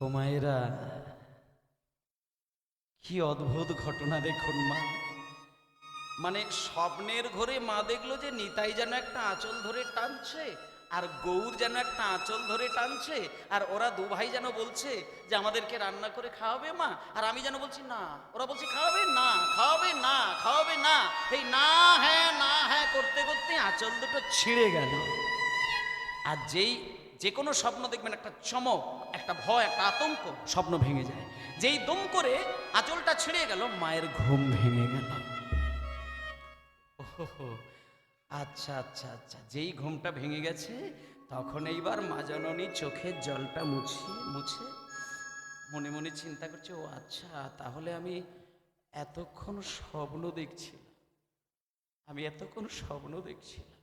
ও মায়েরা, কি অদ্ভুত ঘটনা দেখুন মা। মানে স্বপ্নের ঘরে মা দেখলো যে নিতাই যেন একটা আঁচল ধরে টানছে, আর গৌর যেন একটা আঁচল ধরে টানছে, আর ওরা দু ভাই যেন বলছে যে আমাদেরকে রান্না করে খাওয়াবে মা, আর আমি যেন বলছি না। ওরা বলছে খাওয়াবে না, খাওয়াবে না, খাওয়াবে না। এই না হ্যাঁ করতে করতে আঁচল দুটো ছিঁড়ে গেল। আর যে কোনো স্বপ্ন দেখবেন একটা চমক, একটা ভয়, একটা আতঙ্ক, স্বপ্ন ভেঙে যায়। যেই দম করে আঁচলটা ছিঁড়ে গেল, মায়ের ঘুম ভেঙে গেল। ওহো, আচ্ছা আচ্ছা আচ্ছা, যেই ঘুমটা ভেঙে গেছে তখন এইবার মা জননী চোখের জলটা মুছে মনে মনে চিন্তা করছে, ও আচ্ছা, তাহলে আমি এতক্ষণ স্বপ্ন দেখছিলাম, আমি এতক্ষণ স্বপ্ন দেখছিলাম।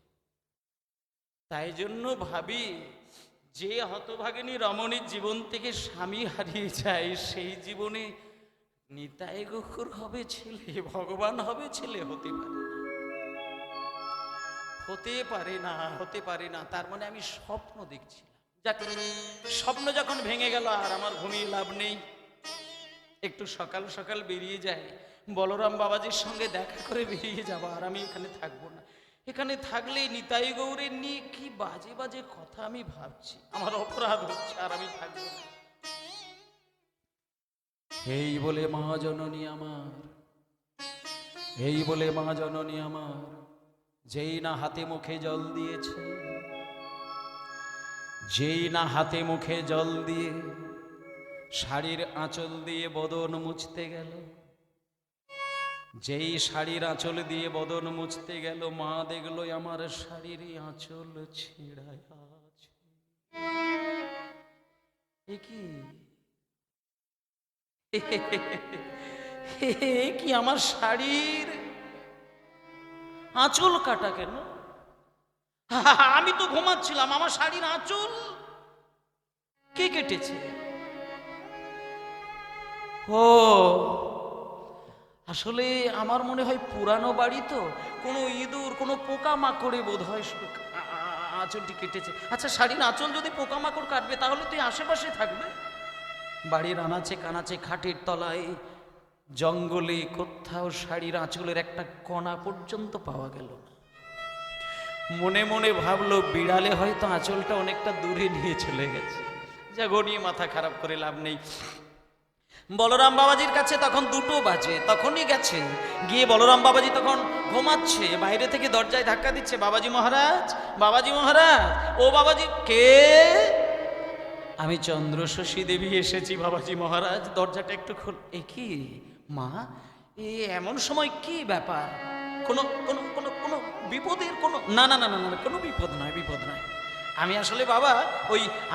তাই জন্য ভাবি, যে হতভাগিনী রমণীর জীবন থেকে স্বামী হারিয়ে যায়, সেই জীবনে নিতাই গৌর হবে ছেলে, ভগবান হবে ছেলে, হতে পারে না। তার মানে আমি স্বপ্ন দেখছিলাম। যাক, স্বপ্ন যখন ভেঙে গেল আর আমার ঘুমিয়ে লাভ নেই, একটু সকাল সকাল বেরিয়ে যায়, বলরাম বাবাজির সঙ্গে দেখা করে বেরিয়ে যাবো। আর আমি এখানে থাকবো না। এখানে থাকলেই নিতাই গৌরের নিয়ে কি বাজে বাজে কথা আমি ভাবছি, আমার অপরাধ হচ্ছে, আর আমি থাকবো না। এই বলে মা জননী আমার, এই বলে মা জননী আমার যেই না হাতে মুখে জল দিয়েছে, যেই না হাতে মুখে জল দিয়ে শাড়ির আঁচল দিয়ে বদন মুছতে গেল, যেই শাড়ির আঁচল দিয়ে বদন মুছতে গেল, মা দেখলো আমার শাড়ির আঁচল ছেঁড়া আছে। এ কি কি আমার শাড়ির আঁচল কাটা কেন? আমি তো ঘুমাচ্ছিলাম, আমার শাড়ির আঁচল কে কেটেছে? ও, আসলে আমার মনে হয় পুরানো বাড়ি তো, কোনো ইঁদুর, কোনো পোকা মাকড়ে বোধ হয় আঁচলটি কেটেছে। আচ্ছা, শাড়ির আঁচল যদি পোকা মাকড় কাটবে তাহলে তুই আশেপাশে থাকবে। বাড়ির আনাচে কানাচে, খাটের তলায়, জঙ্গলে কোথাও শাড়ির আঁচলের একটা কণা পর্যন্ত পাওয়া গেল না। মনে মনে ভাবলো বিড়ালে হয়তো আঁচলটা অনেকটা দূরে নিয়ে চলে গেছে। যা গনিয়ে মাথা খারাপ করে লাভ নেই। বলরাম বাবাজির কাছে তখন 2টো বাজে, তখনই গেছে। গিয়ে বলরাম বাবাজি তখন ঘুমাচ্ছে, বাইরে থেকে দরজায় ধাক্কা দিচ্ছে, বাবাজি মহারাজ, বাবাজি মহারাজ। ও বাবাজি, কে? আমি চন্দ্রশশী দেবী এসেছি বাবাজি মহারাজ, দরজাটা একটু খোল। এ কি মা, এ এমন সময় কি ব্যাপার? কোনো কোনো কোনো কোনো বিপদের কোনো? না না না না না, কোনো বিপদ নয়, বিপদ নয়। আমি আসলে বাবা,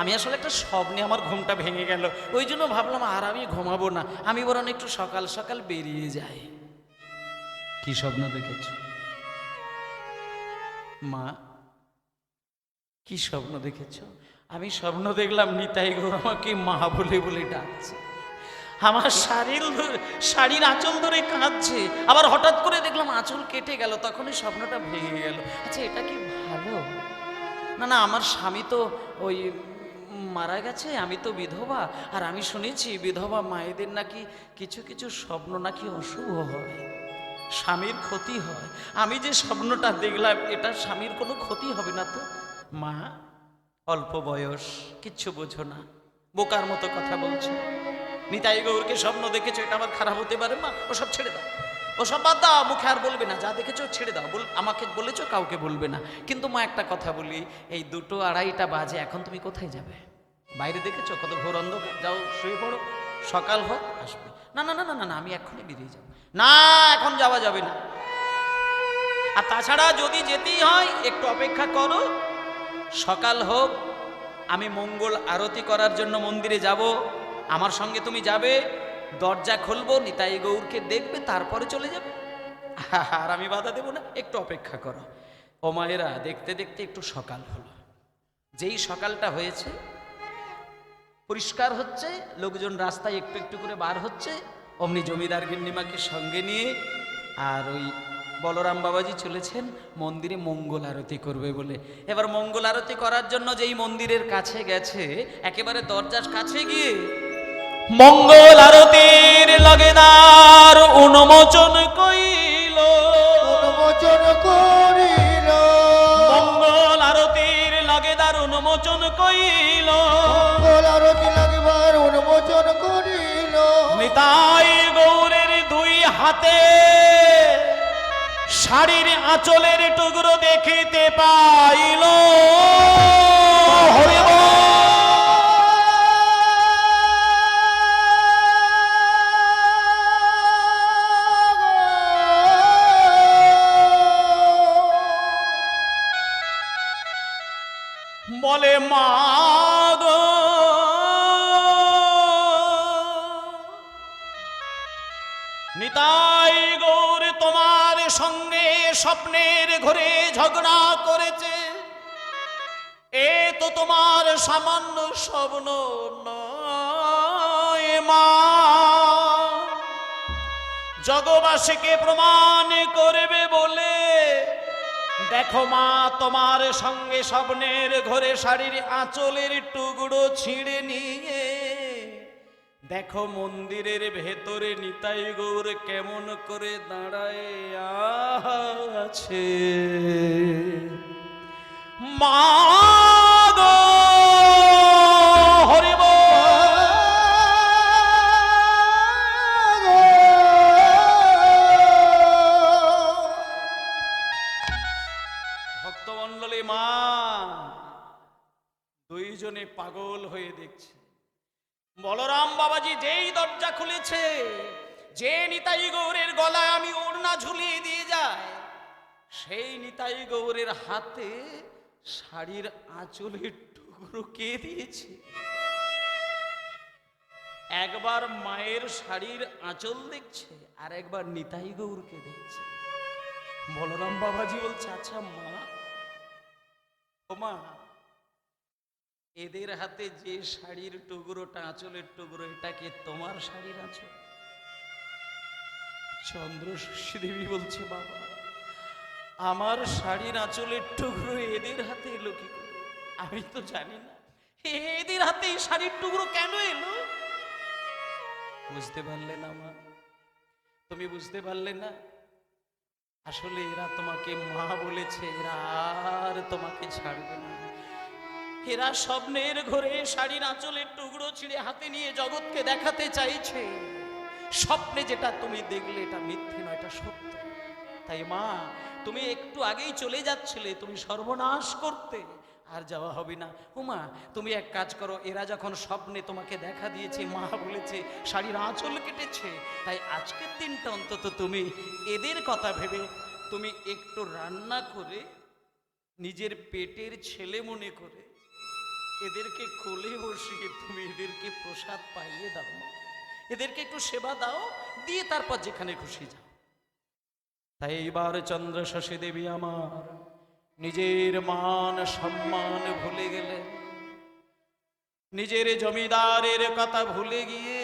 আমি আসলে একটা স্বপ্নে আমার ঘুমটা ভেঙে গেল, ওই জন্য ভাবলাম আর আমি ঘুমাবো না, আমি বরং একটু সকাল সকাল বেরিয়ে যাই। কি স্বপ্ন দেখেছ মা? কি স্বপ্ন দেখেছ? আমি স্বপ্ন দেখলাম নিতাই গৌর আমাকে মা বলে বলে ডাকছে, আমার শাড়ির আঁচল ধরে কাঁদছে। আবার হঠাৎ করে দেখলাম আঁচল কেটে গেল, তখনই স্বপ্নটা ভেঙে গেল। আচ্ছা, এটা কি ভালো? না না, আমার স্বামী তো ওই মারা গেছে, আমি তো বিধবা, আর আমি শুনেছি বিধবা মায়েদের নাকি কিছু কিছু স্বপ্ন নাকি অশুভ হয়, স্বামীর ক্ষতি হয়। আমি যে স্বপ্নটা দেখলাম, এটা স্বামীর কোনো ক্ষতি হবে না তো? মা, অল্প বয়স, কিচ্ছু বোঝো না, বোকার মতো কথা বলছো। নিতাই গৌরকে স্বপ্ন দেখেছো, এটা আবার খারাপ হতে পারে মা? ওসব ছেড়ে দাও, ওসব বাদ দাও, মুখে আর বলবে না। যা দেখেছো ছেড়ে দাও, আমাকে বলেছো, কাউকে বলবে না। কিন্তু মা, একটা কথা বলি, এই 2টো 2:30 বাজে, এখন তুমি কোথায় যাবে? বাইরে দেখেছো কত ঘোর অন্ধকার, যাও শুয়ে পড়ো, সকাল হোক আসবে। না না না না না, আমি এখনই বেরিয়ে যাবো। না, এখন যাওয়া যাবে না। আর তাছাড়া যদি যেতেই হয় একটু অপেক্ষা করো, সকাল হোক, আমি মঙ্গল আরতি করার জন্য মন্দিরে যাব, আমার সঙ্গে তুমি যাবে, দরজা খুলবো, নিতাই গৌরকে দেখবে, তারপরে চলে যাবে। আর আমি বাধা দেব না, একটু অপেক্ষা করো। ও মায়েরা, দেখতে দেখতে একটু সকাল হলো। যেই সকালটা হয়েছে, পরিষ্কার হচ্ছে, লোকজন রাস্তায় একটু একটু করে বার হচ্ছে, অমনি জমিদার গিন্নিমাকে সঙ্গে নিয়ে আর ওই বলরাম বাবাজি চলেছেন মন্দিরে মঙ্গল আরতি করবে বলে। এবার মঙ্গল আরতি করার জন্য যেই মন্দিরের কাছে গেছে, একেবারে দরজার কাছে গিয়ে মঙ্গল আরতির লগেদার উন্মোচন কইল, উন্মোচন করিল, মঙ্গল আরতির লগেদার উন্মোচন কইল, মঙ্গল আরতি লাগিবার উন্মোচন করিল। নিতাই গৌরের দুই হাতে শাড়ির আঁচলের টুকরো দেখিতে পাইল। হরি বল। বলে মা গো, নিতাই গৌর তোমার সঙ্গে স্বপ্নের ঘরে ঝগড়া করেছে, এ তো তোমার সামান্য স্বপ্ন নয় মা, জগবাসীকে প্রমাণ করবে বলে দেখো মা, তোমার সঙ্গে স্বপ্নের ঘরে শাড়ির আঁচলের টুকরো ছিঁড়ে নিয়ে দেখো মন্দিরের ভেতরে নিতাই গৌর কেমন করে দাঁড়ায় আছে। মা গো, হরি বল। ভক্তমণ্ডলী মা দুইজনে পাগল হয়ে দেখছে। বলরাম বাবাজি যেই দরজা খুলেছে, যে নিতাই গৌরের গলায় আমি ওড়না ঝুলিয়ে দিয়ে যায়, সেই নিতাই গৌরের হাতে শাড়ির আঁচলের টুকরো কে দিয়েছে। একবার মায়ের শাড়ির আঁচল দেখছে, আর একবার নিতাই গৌরকে দেখছে। বলরাম বাবাজি বলছে, আচ্ছা মা, ও মা, এদের হাতে যে শাড়ির টুকরোটা, আঁচলের টুকরো, এটা কি তোমার শাড়ির আঁচল? চন্দ্রশশী দেবী বলছে, বাবা, আমার শাড়ির আঁচলের টুকরো এদের হাতে এলো কি করে? আমি তো জানি না এদের হাতে এই শাড়ির টুকরো কেন এলো। বুঝতে পারলে না মা? তুমি বুঝতে পারলে না? আসলে এরা তোমাকে মা বলেছে, এরা আর তোমাকে ছাড়বে না। এরা স্বপ্নের ঘরে শাড়ির আঁচলের টুকরো ছিঁড়ে হাতে নিয়ে জগৎকে দেখাতে চাইছে, স্বপ্নে যেটা তুমি দেখলে এটা মিথ্যে নয়, এটা সত্য। তাই মা, তুমি একটু আগেই চলে যাচ্ছিলে, তুমি সর্বনাশ করতে, আর যাওয়া হবে না। উমা, তুমি এক কাজ করো, এরা যখন স্বপ্নে তোমাকে দেখা দিয়েছে, মা বলেছে শাড়ির আঁচল কেটেছে, তাই আজকের দিনটা অন্তত তুমি এদের কথা ভেবে তুমি একটু রান্না করে নিজের পেটের ছেলে মনে করে এদেরকে কোলে বসিয়ে তুমি এদেরকে প্রসাদ পাইয়ে দাও, এদেরকে একটু সেবা দাও, দিয়ে তারপর যেখানে খুশি যাও। তাই এইবার চন্দ্রশশী দেবী আমার নিজের মান সম্মান ভুলে গেলেন, নিজের জমিদারের কথা ভুলে গিয়ে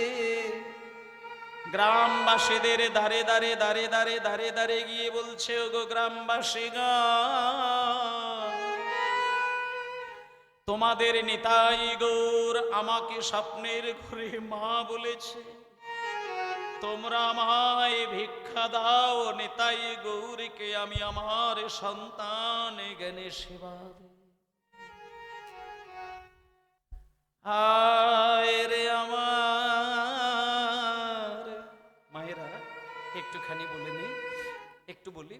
গ্রামবাসীদের দাঁড়ে দাঁড়ে দাঁড়ে দাঁড়ে দাঁড়ে দাঁড়ে গিয়ে বলছে, ওগো গ্রামবাসী গা, তোমাদের নিতাই গৌর আমাকে স্বপ্নের ঘরে মা বলেছে, তোমরা আমায় ভিক্ষা দাও, নিতাই গৌরকে আমি আমার সন্তান জ্ঞানে সেবা দেব। আয় রে আমার মায়েরা, একটুখানি বলে নেই, একটু বলি।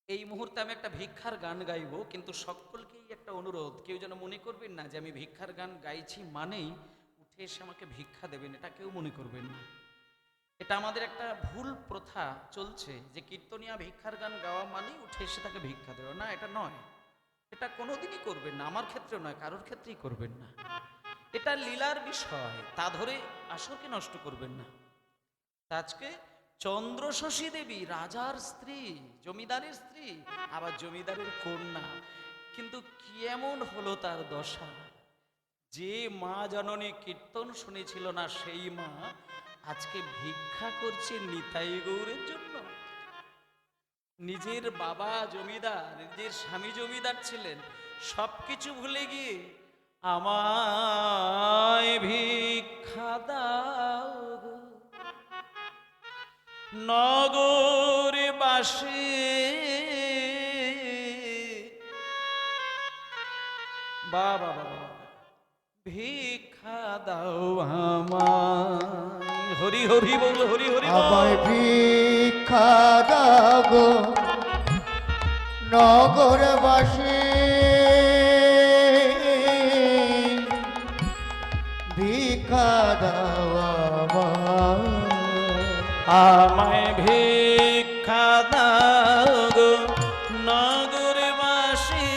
এই মুহূর্তে আমি একটা ভিক্ষার গান গাইবো, কিন্তু সকলকেই একটা অনুরোধ, কেউ যেন মনে করবেন না যে আমি ভিক্ষার গান গাইছি মানেই উঠে এসে আমাকে ভিক্ষা দেবেন, এটা কেউ মনে করবেন না। এটা আমাদের একটা ভুল প্রথা চলছে যে কীর্তনিয়া ভিক্ষার গান গাওয়া মানেই উঠে এসে তাকে ভিক্ষা দেওয়া, না, এটা নয়। এটা কোনোদিনই করবেন না, আমার ক্ষেত্রেও নয়, কারোর ক্ষেত্রেই করবেন না। এটা লীলার বিষয়, তা ধরে আসরকে নষ্ট করবেন না। আজকে চন্দ্রশশী দেবী রাজার স্ত্রী, জমিদারের স্ত্রী, আবার জমিদারের কন্যা, কিন্তু কেমন হলো তার দশা। যে মা জননী কীর্তন শুনেছিল না, সেই মা আজকে ভিক্ষা করছে নিতাই গৌরের জন্য। নিজের বাবা জমিদার, নিজের স্বামী জমিদার ছিলেন, সবকিছু ভুলে গিয়ে আমায় ভিক্ষা নগরবাসী বাবা বাবা ভিক্ষা দাও আমায়, হরি হরি বল, হরি হরি বল। আমায় ভিক্ষা দাও গো নগরবাসী, ভিক্ষা দাও আমায় ভিক্ষা দাও গো নগরবাসী,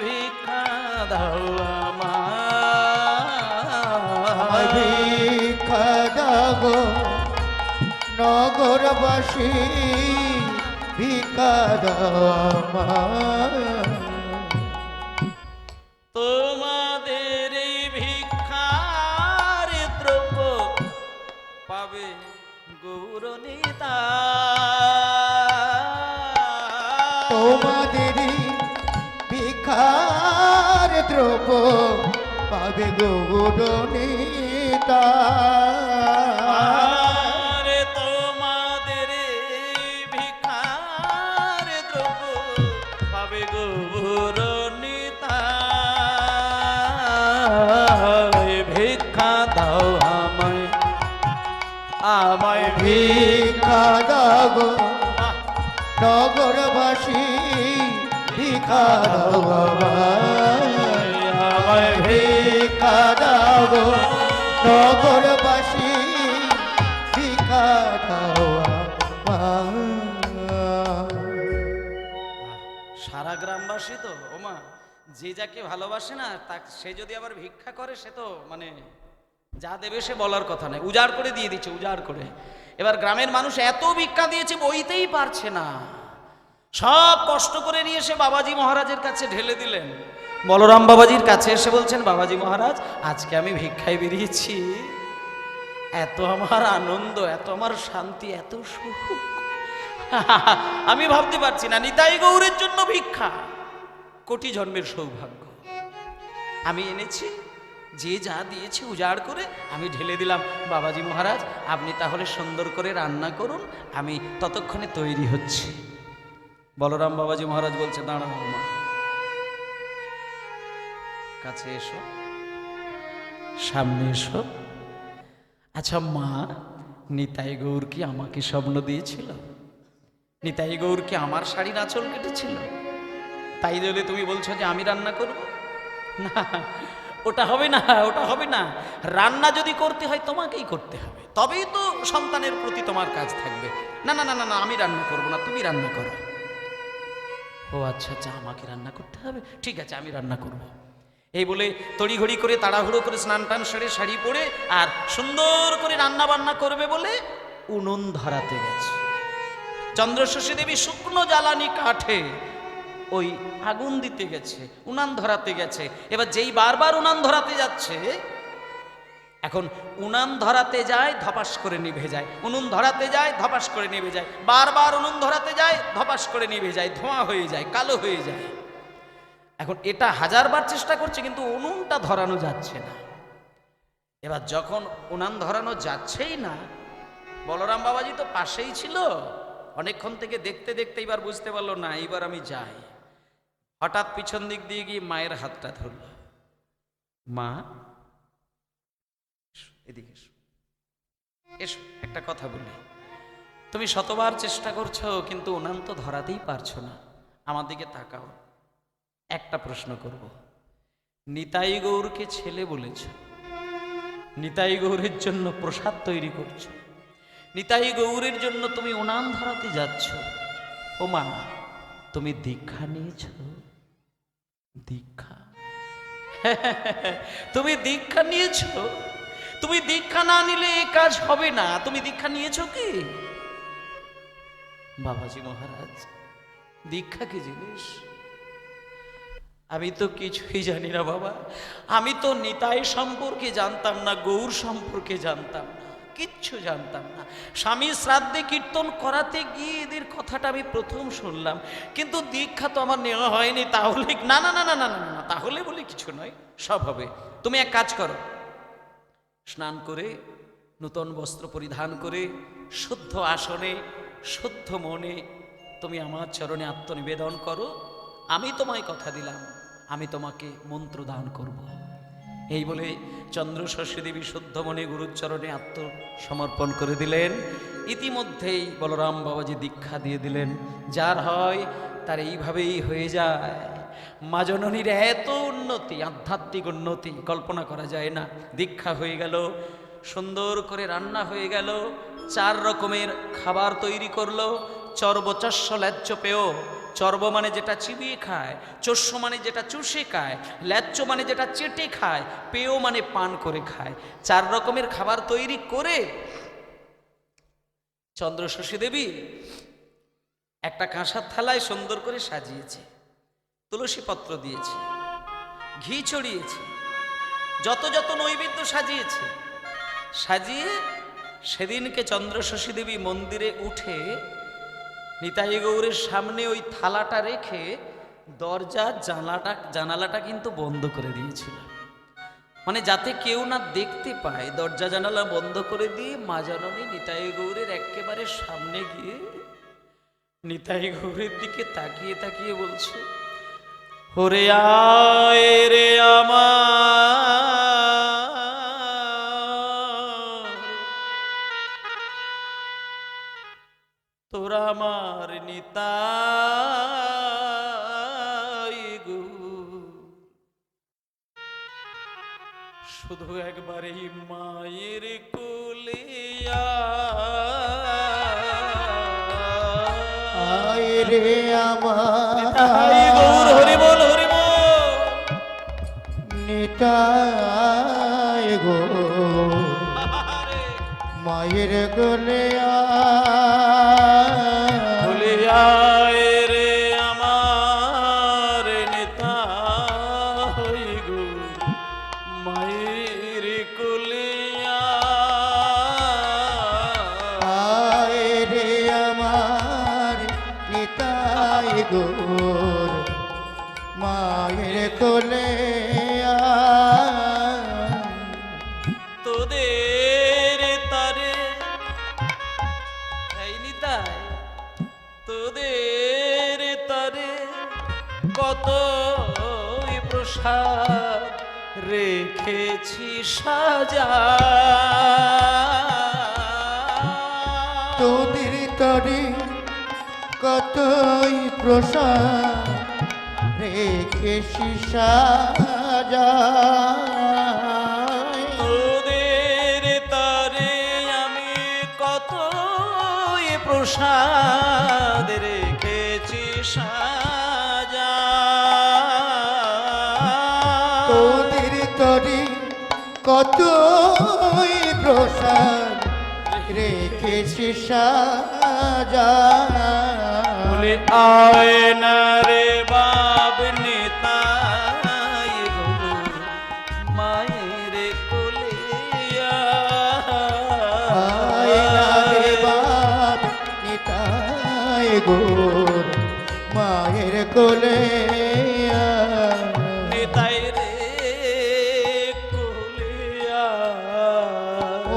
ভিক্ষা দাও আমায় আমায়। ভিক্ষা দাও গো নগরবাসী, ভিক্ষা দাও তোমাদের এই ভিক্ষার দ্রব্য পাবে গৌরনীতা, তোমাদের ভিক্ষার দ্রব্য পাবে গৌরনীতা, আরে তোমাদের এই ভিক্ষার দ্রব্য পাবে গৌরনীতা, ভিক্ষা দাও আমায়, আমায় ভিক্ষা দাও গো নগরবাসী, ভিক্ষা দাও আমায়, ভিক্ষা দাও গো নগরবাসী, ভিক্ষা দাও সারা গ্রামবাসী তো ওমা, যে যাকে ভালোবাসে না তা সে যদি আবার ভিক্ষা করে সে তো মানে যা দেবে সে বলার কথা নয়, উজাড় করে দিয়ে দিচ্ছে, উজাড় করে। এবার গ্রামের মানুষ এত ভিক্ষা দিয়েছে বইতেই পারছে না, সব কষ্ট করে নিয়ে এসে বাবাজি মহারাজের কাছে ঢেলে দিলেন। বলরাম বাবাজির কাছে এসে বলছেন, বাবাজি মহারাজ আজকে আমি ভিক্ষায় বেরিয়েছি, এত আমার আনন্দ, এত আমার শান্তি, এত সুখ, আমি ভাবতে পারছি না। নিতাই গৌরের জন্য ভিক্ষা কোটি জন্মের সৌভাগ্য আমি এনেছি, যে যা দিয়েছে উজাড় করে আমি ঢেলে দিলাম। বাবাজি মহারাজ আপনি তাহলে সুন্দর করে রান্না করুন, আমি ততক্ষণে তৈরি হচ্ছি। বলরাম বাবাজি মহারাজ বলছে, দাঁড়াও মা, কাছে এসো, সামনে এসো। আচ্ছা মা, নিতাই গৌর কি আমাকে স্বপ্ন দিয়েছিল? নিতাই গৌর কি আমার শাড়ির আঁচল কেটেছিল? তাই বলে তুমি বলছো যে আমি রান্না করব? না, ওটা হবে না, ওটা হবে না। রান্না যদি করতে হয় তোমাকেই করতে হবে, তবেই তো সন্তানের প্রতি তোমার কাজ থাকবে। না না না না না, আমি রান্না করব না, তুমি রান্না করো। ও আচ্ছা আচ্ছা, আমাকে রান্না করতে হবে, ঠিক আছে আমি রান্না করব। এই বলে তড়িঘড়ি করে তাড়াহুড়ো করে স্নান টান সেরে শাড়ি পরে আর সুন্দর করে রান্না বান্না করবে বলে উনুন ধরাতে গেছে। চন্দ্রশশী দেবী শুকনো জ্বালানি কাঠে ওই আগুন দিতে গেছে, উনান ধরাতে গেছে। এবার যেই বারবার উনান ধরাতে যাচ্ছে, এখন উনান ধরাতে যায় ধপাস করে নিভে যায়, উনুন ধরাতে যায় ধপাস করে নিভে যায়, বারবার উনুন ধরাতে যায় ধপাস করে নিভে যায়, ধোঁয়া হয়ে যায়, কালো হয়ে যায়। এখন এটা হাজারবার চেষ্টা করছে কিন্তু উনুনটা ধরানো যাচ্ছে না। এবার যখন উনান ধরানো যাচ্ছেই না, বলরাম বাবাজি তো পাশেই ছিল, অনেকক্ষণ থেকে দেখতে দেখতে এবার বুঝতে পারলো না, এইবার আমি যাই। হঠাৎ পিছন দিক দিয়ে গিয়ে মায়ের হাতটা ধরল। মা এদিকে এসো, এসো একটা কথা বলি। তুমি শতবার চেষ্টা করছো কিন্তু উনান তো ধরাতেই পারছো না, আমার দিকে তাকাও। একটা প্রশ্ন করব, নিতাই গৌরকে ছেলে বলেছ, নিতাই গৌরের জন্য প্রসাদ তৈরি করছো, নিতাই গৌরের জন্য তুমি উনান ধরাতে যাচ্ছ, ও মা তুমি দীক্ষা নিয়েছ? দীক্ষা? তুমি দীক্ষা নিয়েছ? তুমি দীক্ষা না নিলে এ কাজ হবে না। তুমি দীক্ষা নিয়েছো কি? বাবাজি মহারাজ দীক্ষা কি জিনিস আমি তো কিছুই জানি না বাবা। আমি তো নিতাই সম্পর্কে জানতাম না, গৌর সম্পর্কে জানতাম না, কিচ্ছু জানতাম না। স্বামী শ্রাদ্ধে কীর্তন করাতে গিয়ে এদের কথাটা আমি প্রথম শুনলাম, কিন্তু দীক্ষা তো আমার নেওয়া হয়নি। তাহলে না না না না না না না, তাহলে বলে কিছু নয়, সব হবে। তুমি এক কাজ করো, স্নান করে নূতন বস্ত্র পরিধান করে শুদ্ধ আসনে শুদ্ধ মনে তুমি আমার চরণে আত্মনিবেদন করো, আমি তোমায় কথা দিলাম আমি তোমাকে মন্ত্র দান করব। এই বলে চন্দ্রষষ্ঠী দেবী শুদ্ধ মনে গুরুর চরণে আত্মসমর্পণ করে দিলেন। ইতিমধ্যেই বলরাম বাবাজি দীক্ষা দিয়ে দিলেন। যার হয় তার এইভাবেই হয়ে যায়। মা জননীর এত উন্নতি, আধ্যাত্মিক উন্নতি কল্পনা করা যায় না। দীক্ষা হয়ে গেল, সুন্দর করে রান্না হয়ে গেল, 4 রকমের খাবার তৈরি করলো। চর্ব চস্য ল্যাচ্য পেয়। চর্ব মানে যেটা চিবিয়ে খায়, চস্য মানে যেটা চুষে খায়, ল্যাচ্য মানে যেটা চেটে খায়, পেয় মানে পান করে খায়। 4 রকমের খাবার তৈরি করে চন্দ্রষষ্ঠী দেবী একটা কাঁসার থালায় সুন্দর করে সাজিয়েছে, তুলসী পত্র দিয়েছে, ঘি ছড়িয়েছে, যত যত নৈবেদ্য সাজিয়েছে। সাজিয়ে সেদিনকে চন্দ্রষষ্ঠী দেবী মন্দিরে উঠে নিতাই গৌরের সামনে ওই থালাটা রেখে দরজা জানালাটা কিন্তু বন্ধ করে দিয়েছিল, মানে যাতে কেউ না দেখতে পায়। দরজা জানালা বন্ধ করে দিয়ে মা জননী নিতাই গৌরের একেবারে সামনে গিয়ে নিতাই গৌরের দিকে তাকিয়ে তাকিয়ে বলছে, ওরে আয় রে আমার, তোরা আমার নিতাই গৌর। শুধু একবার এই মায়ের কোলে আয় রে আমার নিতাই গৌর, হরি বল হরি বল। নিতাই গো মায়ের কোলে বলে আয় রে আমার নিতাই গৌর, মায়ের কোলে আয় রে আমার নিতাই গো মায়ের কোলে তোদের তারে এই নিতাই, তোদের তারে কত প্রসাদ রেখেছি সাজা। তোদের তরে কতই প্রসাদ রেখে সাজায়। তোদের তারে আমি কত প্রসাদ রেখেছি সাজা। তোদের তরে কতই প্রসাদ রেখে সাজায়। বলে আয় না রে বাব নিতাই গৌর, মায়ের কোলে আয় না রে বাপ নিতাই গোর মায়ের কোলে নিতাই রে কোলে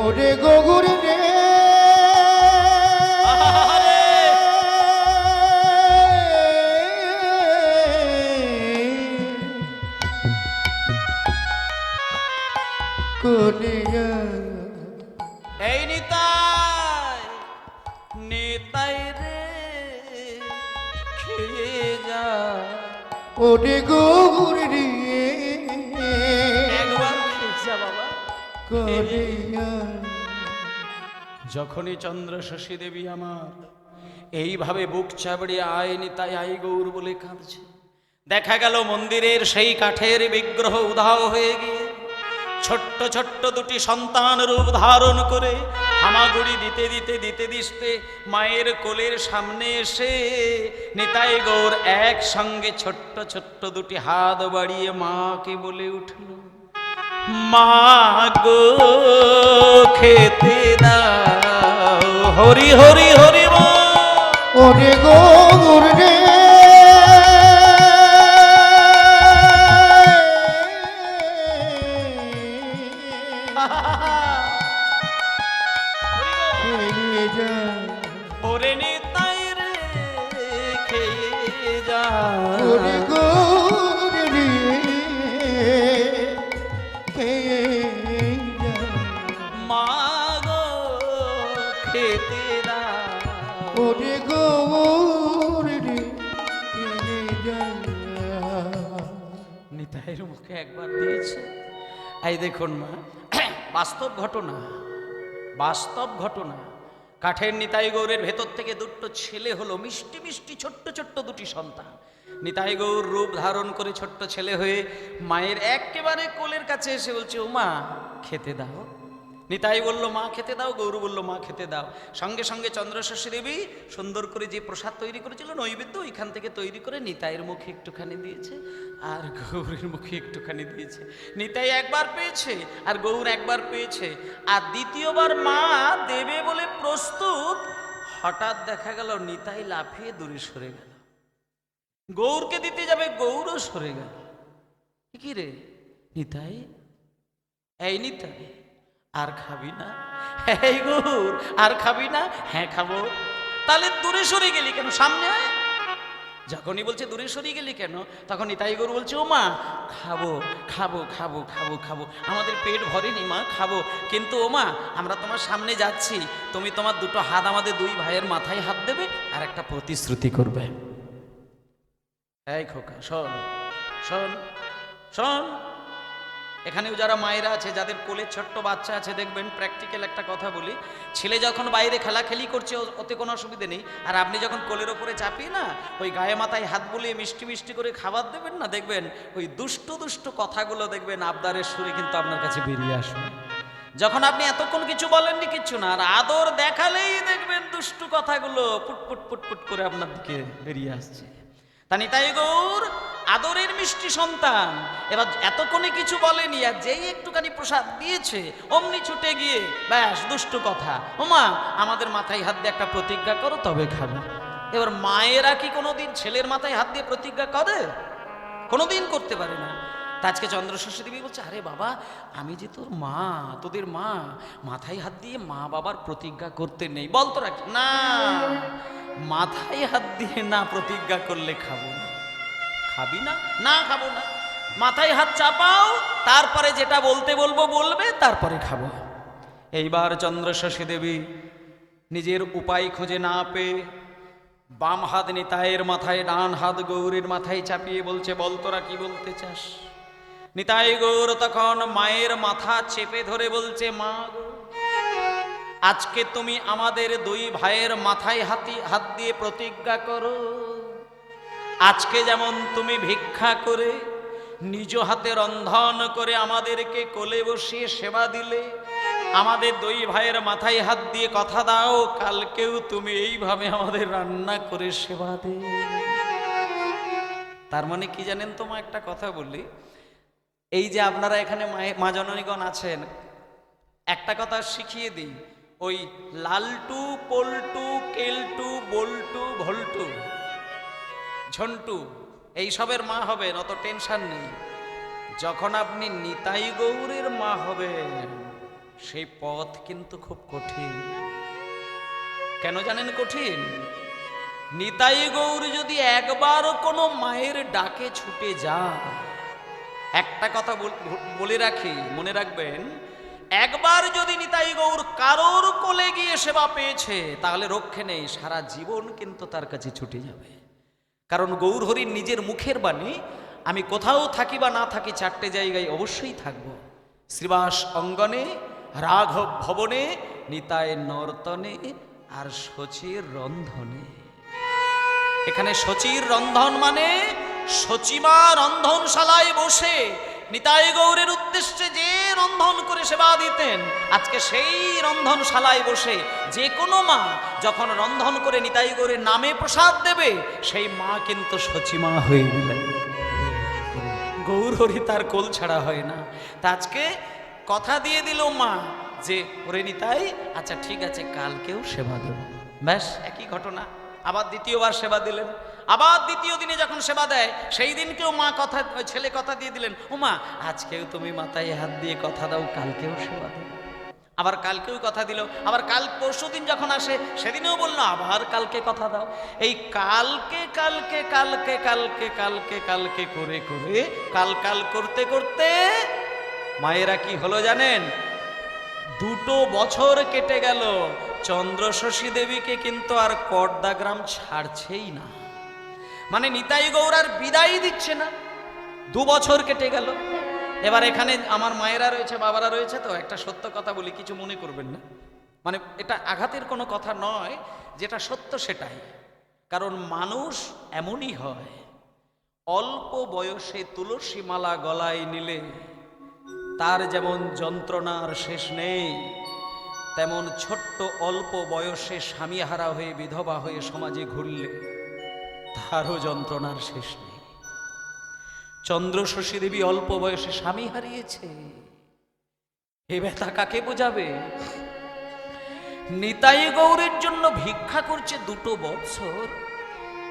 ওরে গগুর রে কোলে এই নিতাই, নিতাই রে খেয়ে যা। ওরে গগুর রে একবার খেয়ে যা বাবা। কোলে যখনই চন্দ্রশশী দেবী আমার এইভাবে বুক চাবড়ে আয় নিতাই আই গৌর বলে কাঁদছে, দেখা গেল মন্দিরের সেই কাঠের বিগ্রহ উধাও হয়ে গিয়ে ছোট্ট ছোট্ট দুটি সন্তান রূপ ধারণ করে হামাগুড়ি দিতে দিতে দিতে মায়ের কোলের সামনে এসে নিতাই গৌর একসঙ্গে ছোট্ট ছোট্ট দুটি হাত বাড়িয়ে মাকে বলে উঠল, মা গো খেতে দাও, হরি হরি হরি বল। ওরে গৌর রে খেয়ে যায় ওরে নিতাই রে খেয়ে যা ওরে গৌর রে খেয়ে যায় মা গো খেতে দাও ওরে গৌর রে খেয়ে যায় নিতাইয়ের মুখে একবার দিয়েছে। এই দেখুন মা, বাস্তব ঘটনা, বাস্তব ঘটনা। কাঠের নিতাই গৌরের ভেতর থেকে দুটো ছেলে হলো, মিষ্টি মিষ্টি ছোট্ট ছোট্ট দুটি সন্তান। নিতাই গৌর রূপ ধারণ করে ছোট্ট ছেলে হয়ে মায়ের একেবারে কোলের কাছে এসে বলছে, ও মা খেতে দাও। নিতাই বলল মা খেতে দাও, গৌর বলল মা খেতে দাও। সঙ্গে সঙ্গে চন্দ্রশাসী দেবী সুন্দর করে যে প্রসাদ তৈরি করেছিল নৈবেদ্য, ওইখান থেকে তৈরি করে নিতাইয়ের মুখে একটুখানি দিয়েছে আর গৌরের মুখে একটুখানি দিয়েছে। নিতাই একবার পেয়েছে আর গৌর একবার পেয়েছে, আর দ্বিতীয়বার মা দেবে বলে প্রস্তুত, হঠাৎ দেখা গেল নিতাই লাফিয়ে দূরে সরে গেল। গৌরকে দিতে যাবে, গৌরও সরে গেল। কি রে নিতাই, এই নিতাই আর খাবি না? এই গৌর আর খাবি না? হ্যাঁ খাবো। তাহলে দূরে সরে গেলি কেন? সামনে আয়। যখনই বলছে দূরে সরে গেলি কেন, তখন নিতাই গৌর বলছে, ও মা খাবো খাবো খাবো খাবো খাবো, আমাদের পেট ভরেনি মা, খাবো। কিন্তু ও মা আমরা তোমার সামনে যাচ্ছি, তুমি তোমার দুটো হাত আমাদের দুই ভাইয়ের মাথায় হাত দেবে আর একটা প্রতিশ্রুতি করবে। এই খোকা শোন শোন শোন, এখানেও যারা মায়েরা আছে, যাদের কোলে ছোট্ট বাচ্চা আছে, দেখবেন প্র্যাকটিক্যাল একটা কথা বলি, ছেলে যখন বাইরে খেলাখেলি করছে ওতে কোনো অসুবিধে নেই, আর আপনি যখন কোলের ওপরে চাপিয়ে না ওই গায়ে মাথায় হাত বুলিয়ে মিষ্টি মিষ্টি করে খাবার দেবেন না, দেখবেন ওই দুষ্ট দুষ্ট কথাগুলো দেখবেন আবদারের সুরে কিন্তু আপনার কাছে বেরিয়ে আসবে। যখন আপনি এতক্ষণ কিছু বলেননি, কিচ্ছু না, আর আদর দেখালেই দেখবেন দুষ্টু কথাগুলো পুটপুট পুটপুট করে আপনার দিকে বেরিয়ে আসছে। তা নিতাই গৌর আদরের মিষ্টি সন্তান, এবার এতক্ষণে কিছু বলেনি, আর যেই একটুখানি প্রসাদ দিয়েছে অমনি ছুটে গিয়ে ব্যাস দুষ্টু কথা, ওমা আমাদের মাথায় হাত দিয়ে একটা প্রতিজ্ঞা করো তবে খাবে। এবার মায়েরা কি কোনোদিন ছেলের মাথায় হাত দিয়ে প্রতিজ্ঞা করে? কোনোদিন করতে পারে না। তা আজকে চন্দ্রশাসী দেবী বলছে, আরে বাবা আমি যে তোর মা, তোদের মা, মাথায় হাত দিয়ে মা বাবার প্রতিজ্ঞা করতে নেই, বল তোরা না, মাথায় হাত দিয়ে না প্রতিজ্ঞা করলে খাবো না। খাবি না? না খাবো না। মাথায় হাত চাপাও, তারপরে যেটা বলতে বলবো বলবে, তারপরে খাবো। এইবার চন্দ্রশাসী দেবী নিজের উপায় খুঁজে না পেয়ে বাম হাত নিতাইয়ের মাথায়, ডান হাত গৌরের মাথায় চাপিয়ে বলছে, বল তোরা কি বলতে চাস? নিতাই গৌর তখন মায়ের মাথা চেপে ধরে বলছে, মা গো আজকে তুমি আমাদের দুই ভাইয়ের মাথায় হাত দিয়ে প্রতিজ্ঞা করো, আজকে যেমন তুমি ভিক্ষা করে নিজ হাতে রন্ধন করে আমাদেরকে কোলে বসিয়ে সেবা দিলে, আমাদের দুই ভাইয়ের মাথায় হাত দিয়ে কথা দাও কালকেও তুমি এইভাবে আমাদের রান্না করে সেবা দে। তার মানে কি জানেন তো মা, একটা কথা বলি, এই যে আপনারা এখানে মা জননীগণ আছেন, একটা কথা শিখিয়ে দিই, ওই লালটু পল্টু কেলটু বল্টু ভল্টু ঝন্টু এইসবের মা হবেন অত টেনশন নেই। যখন আপনি নিতাই গৌরের মা হবেন সেই পথ কিন্তু খুব কঠিন। কেন জানেন কঠিন? নিতাই গৌর যদি একবারও কোনো মায়ের ডাকে ছুটে যায়, একটা কথা বলে রাখি, মনে রাখবেন, একবার যদি নিতাই গৌর কারোর কোলে গিয়ে সেবা পেয়েছে তাহলে রক্ষে নেই, সারা জীবন কিন্তু তার কাছে ছুটে যাবে। কারণ গৌর হরির নিজের মুখের বাণী, আমি কোথাও থাকি বা না থাকি চারটে জায়গায় অবশ্যই থাকব, শ্রীবাস অঙ্গনে, রাঘব ভবনে, নিতাই নর্তনে আর শচীর রন্ধনে। এখানে শচীর রন্ধন মানে শচীমা রন্ধনশালায় বসে নিতাই গৌরের উদ্দেশ্যে যে রন্ধন করে সেবা দিতেন, আজকে সেই রন্ধনশালায় বসে যে কোনো মা যখন রন্ধন করে নিতাই গৌরের নামে প্রসাদ দেবে, সেই মা কিন্তু শচীমা হয়ে গেলেন। গৌর হরি তার কোল ছাড়া হয় না। তা আজকে কথা দিয়ে দিল মা যে ওরে নিতাই, আচ্ছা ঠিক আছে কালকেও সেবা দেব, ব্যাস একই ঘটনা। আবার দ্বিতীয়বার সেবা দিলেন, আবার দ্বিতীয় দিনে যখন সেবা দেয় সেই দিনকেও মা কথা, ছেলে কথা দিয়ে দিলেন, ও মা আজকেও তুমি মাথায় হাত দিয়ে কথা দাও কালকেও সেবা দেব। আবার কালকেও কথা দিল, আবার কাল পরশুদিন যখন আসে সেদিনেও বললো আবার কালকে কথা দাও। এই কালকে কালকে কালকে কালকে কালকে কালকে করে করে কাল কাল করতে করতে মায়েরা কি হলো জানেন? 2 বছর কেটে গেল, চন্দ্রশশী দেবীকে কিন্তু আর কর্দা গ্রাম ছাড়ছেই না। মানে নিতাই গৌর আর বিদায় দিচ্ছে না। 2 বছর কেটে গেল। এবার এখানে আমার মায়েরা রয়েছে, বাবারা রয়েছে, তো একটা সত্য কথা বলি, কিছু মনে করবেন না। মানে এটা আঘাতের কোনো কথা নয়, যেটা সত্য সেটাই। কারণ মানুষ এমনই হয়, অল্প বয়সে তুলসী মালা গলায় নিলে তার যেমন যন্ত্রণার শেষ নেই, তেমন ছোট্ট অল্প বয়সে স্বামীহারা হয়ে বিধবা হয়ে সমাজে ঘুরলে তারও যন্ত্রণার শেষ নেই। চন্দ্রশশী দেবী অল্প বয়সে স্বামী হারিয়েছে, এ ব্যথা কাকে বোঝাবে? নিতাই গৌরের জন্য ভিক্ষা করছে 2 বছর,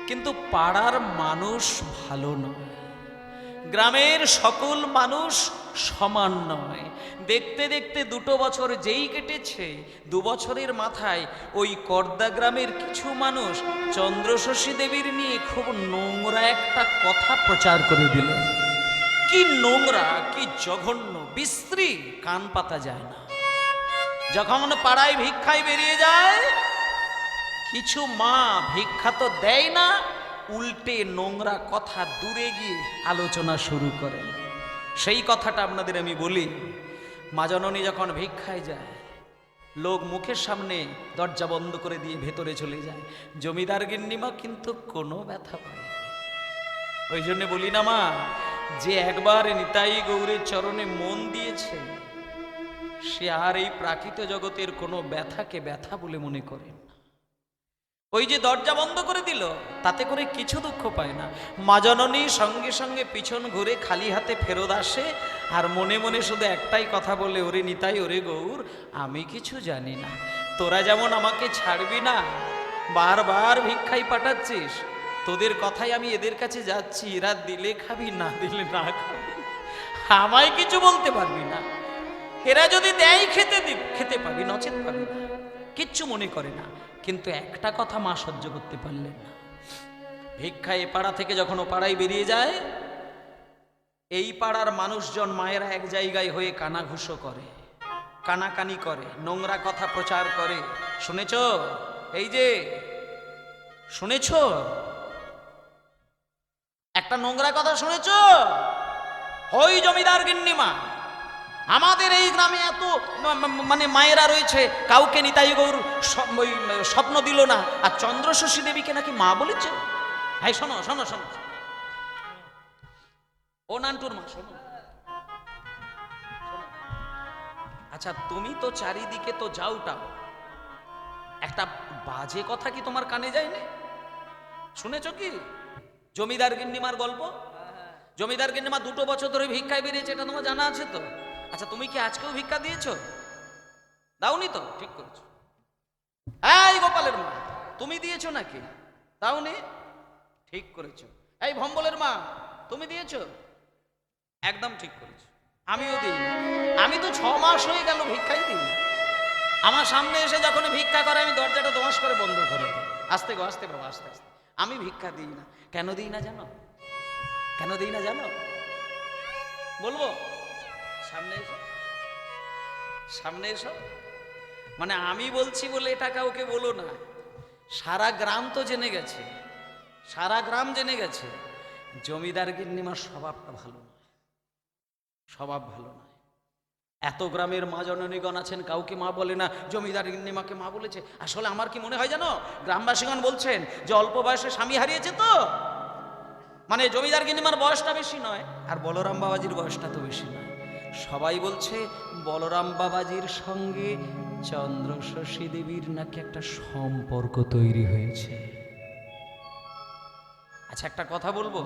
কিন্তু পাড়ার মানুষ ভালো নয়, গ্রামের সকল মানুষ সমান নয়। দেখতে দেখতে 2 বছর যেই কেটেছে, 2 বছরের মাথায় ওই কর্দা গ্রামের কিছু মানুষ চন্দ্রশশী দেবীর নিয়ে খুব নোংরা একটা কথা প্রচার করে দিল। কি নোংরা, কি জঘন্য, বিশ্রী, কান পাতা যায় না। যখন পাড়ায় ভিক্ষায় বেরিয়ে যায়, কিছু মা ভিক্ষা তো দেয় না, উল্টে নোংরা কথা দূরে গিয়ে আলোচনা শুরু করেন। সেই কথাটা আপনাদের আমি বলি। মা জননী যখন ভিক্ষায় যায়, লোক মুখের সামনে দরজা বন্ধ করে দিয়ে ভেতরে চলে যায়, জমিদার গিন্নিমা কিন্তু কোনো ব্যথা পায় না। ওই জন্য বলি না মা, যে একবার নিতাই গৌরের চরণে মন দিয়েছে, সে আর এই প্রাকৃত জগতের কোনো ব্যথাকে ব্যথা বলে মনে করে না। ওই যে দরজা বন্ধ করে দিল, তাতে করে কিছু দুঃখ পায় না। মা জননী সঙ্গে সঙ্গে পিছন ঘুরে খালি হাতে ফেরত আসে, আর মনে মনে শুধু একটাই কথা বলে, ওরে নিতাই, ওরে গৌর, আমি কিছু জানি না, তোরা যেমন আমাকে ছাড়বি না, বারবার ভিক্ষাই পাঠাচ্ছিস, তোদের কথাই আমি এদের কাছে যাচ্ছি, এরা দিলে খাবি, না দিলে না খাবি, আমায় কিছু বলতে পারবি না। এরা যদি দেয় খেতে পাবি, নচেত পাবি না, কিচ্ছু মনে করে না। কিন্তু একটা কথা মা সহ্য করতে পারলেন না। ভিক্ষা এ পাড়া থেকে যখন ও পাড়ায় বেরিয়ে যায়, এই পাড়ার মানুষজন মায়েরা এক জায়গায় হয়ে কানাঘুষো করে, কানাকানি করে, নোংরা কথা প্রচার করে। শুনেছ? এই যে শুনেছ, একটা নোংরা কথা শুনেছ? ওই জমিদার গিন্নিমা, আমাদের এই গ্রামে এত মানে মায়েরা রয়েছে, কাউকে নিতাই গৌর স্বপ্ন দিল না, আর চন্দ্রশশী দেবীকে নাকি মা বলেছে। হ্যাঁ শোনো শোনো শোনো, ও নান্টুর মা, শোনো। আচ্ছা, তুমি তো চারিদিকে তো যাওটাও, একটা বাজে কথা কি তোমার কানে যায়নি? শুনেছ কি জমিদার গিন্নিমার গল্প? জমিদার গিন্নিমা 2 বছর ধরে ভিক্ষায় বেরিয়েছে, এটা তোমার জানা আছে তো? আচ্ছা, তুমি কি আজকেও ভিক্ষা দিয়েছো? দাওনি তো? ঠিক করেছো। এই গোপালের মা, তুমি দিয়েছো নাকি? দাওনি? ঠিক করেছো। এই ভম্বলের মা, তুমি দিয়েছো? একদম ঠিক করেছো। আমিও দিই না। আমি তো 6 মাস হয়ে গেল ভিক্ষাই দিই না। আমার সামনে এসে যখন ভিক্ষা করে, আমি দরজাটা দোঁয়াশ করে বন্ধ করে দিই। আস্তে গো, আস্তে বাবা, আস্তে আস্তে। আমি ভিক্ষা দিই না। কেন দিই না জানো? কেন দিই না জানো? বলবো? সামনে এসো, সামনে এসো। মানে আমি বলছি বলে এটা কাউকে বলো না, সারা গ্রাম তো জেনে গেছে, সারা গ্রাম জেনে গেছে জমিদার গিন্নিমার স্বভাবটা ভালো নয়, স্বভাব ভালো নয়। এত গ্রামের মা জননীগণ আছেন, কাউকে মা বলে না, জমিদার গিন্নিমাকে মা বলেছে। আসলে আমার কি মনে হয় জানো, গ্রামবাসীগণ বলছেন যে অল্প বয়সে স্বামী হারিয়েছে, তো মানে জমিদার গিন্নিমার বয়সটা বেশি নয়, আর বলরাম বাবাজির বয়সটা তো বেশি নয়। সবাই বলছে বলরাম বাবাজির সঙ্গে চন্দ্রশশী দেবীর নাকি একটা সম্পর্ক তৈরি হয়েছে। আচ্ছা, একটা কথা বলবো,